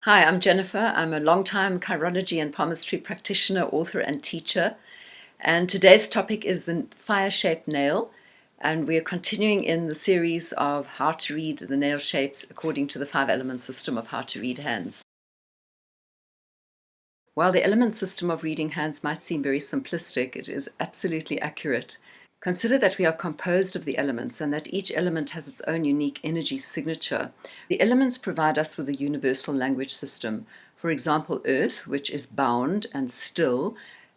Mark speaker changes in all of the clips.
Speaker 1: Hi, I'm Jennifer. I'm a long-time chirology and palmistry practitioner, author, and teacher. And today's topic is the fire-shaped nail. And we are continuing in the series of how to read the nail shapes according to the 5-element system of how to read hands. While the element system of reading hands might seem very simplistic, it is absolutely accurate. Consider that we are composed of the elements and that each element has its own unique energy signature. The elements provide us with a universal language system. For example, earth, which is bound and still,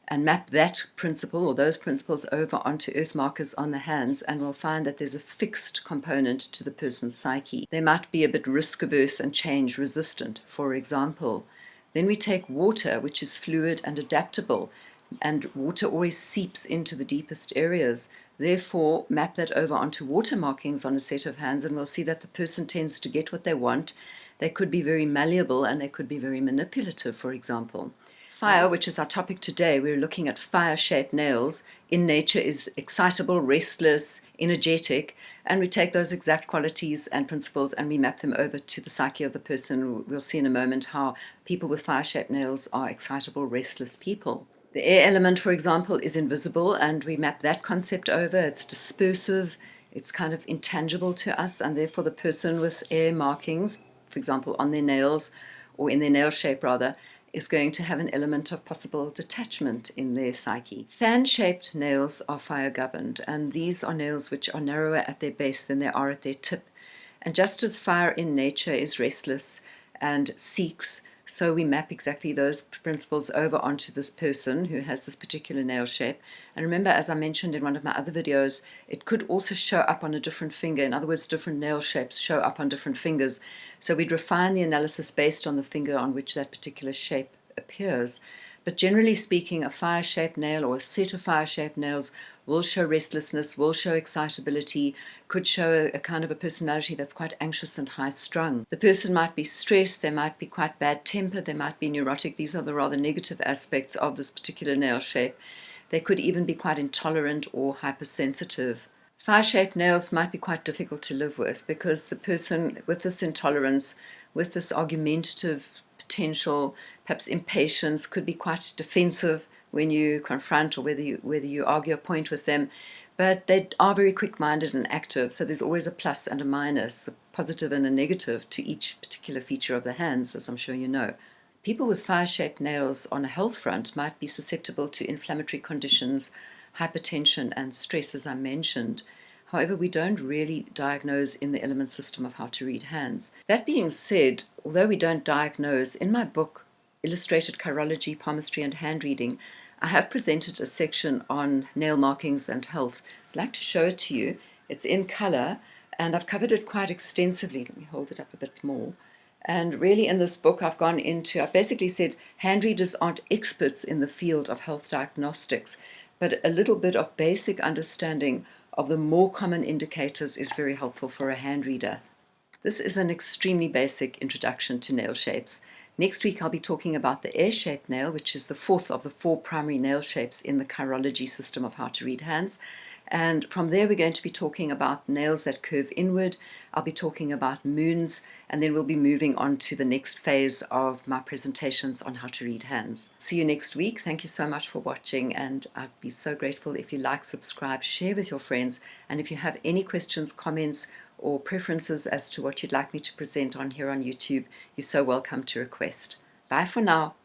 Speaker 1: and map that principle or those principles over onto earth markers on the hands, and we'll find that there's a fixed component to the person's psyche. They might be a bit risk averse and change resistant, for example. Then we take water, which is fluid and adaptable, and water always seeps into the deepest areas. Therefore, map that over onto water markings on a set of hands, and we'll see that the person tends to get what they want. They could be very malleable and they could be very manipulative, for example. Fire, which is our topic today, we're looking at fire-shaped nails. In nature is excitable, restless, energetic, and we take those exact qualities and principles and we map them over to the psyche of the person. We'll see in a moment how people with fire-shaped nails are excitable, restless people. The air element, for example, is invisible, and we map that concept over. It's dispersive, it's kind of intangible to us, and therefore the person with air markings, for example, on their nails, or in their nail shape rather, is going to have an element of possible detachment in their psyche. Fan-shaped nails are fire-governed, and these are nails which are narrower at their base than they are at their tip. And just as fire in nature is restless and seeks, so we map exactly those principles over onto this person who has this particular nail shape. And remember, as I mentioned in one of my other videos, it could also show up on a different finger. In other words, different nail shapes show up on different fingers. So we'd refine the analysis based on the finger on which that particular shape appears. But generally speaking, a fire-shaped nail or a set of fire-shaped nails will show restlessness, will show excitability, could show a kind of a personality that's quite anxious and high-strung. The person might be stressed, they might be quite bad-tempered, they might be neurotic. These are the rather negative aspects of this particular nail shape. They could even be quite intolerant or hypersensitive. Fire-shaped nails might be quite difficult to live with because the person with this intolerance, with this argumentative potential, perhaps impatience, could be quite defensive when you confront or whether you argue a point with them. But they are very quick-minded and active, so there's always a plus and a minus, a positive and a negative to each particular feature of the hands, as I'm sure you know. People with fire-shaped nails on a health front might be susceptible to inflammatory conditions, hypertension and stress, as I mentioned. However, we don't really diagnose in the element system of how to read hands. That being said, although we don't diagnose, in my book, Illustrated Chirology, Palmistry and Hand Reading, I have presented a section on nail markings and health. I'd like to show it to you. It's in color, and I've covered it quite extensively. Let me hold it up a bit more. And really in this book I've basically said hand readers aren't experts in the field of health diagnostics, but a little bit of basic understanding of the more common indicators is very helpful for a hand reader. This is an extremely basic introduction to nail shapes. Next week I'll be talking about the air-shaped nail, which is the fourth of the 4 primary nail shapes in the chirology system of how to read hands. And from there we're going to be talking about nails that curve inward. I'll be talking about moons, and then we'll be moving on to the next phase of my presentations on how to read hands. See you next week. Thank you so much for watching, and I'd be so grateful if you like, subscribe, share with your friends, and if you have any questions, comments, or preferences as to what you'd like me to present on here on YouTube, you're so welcome to request. Bye for now.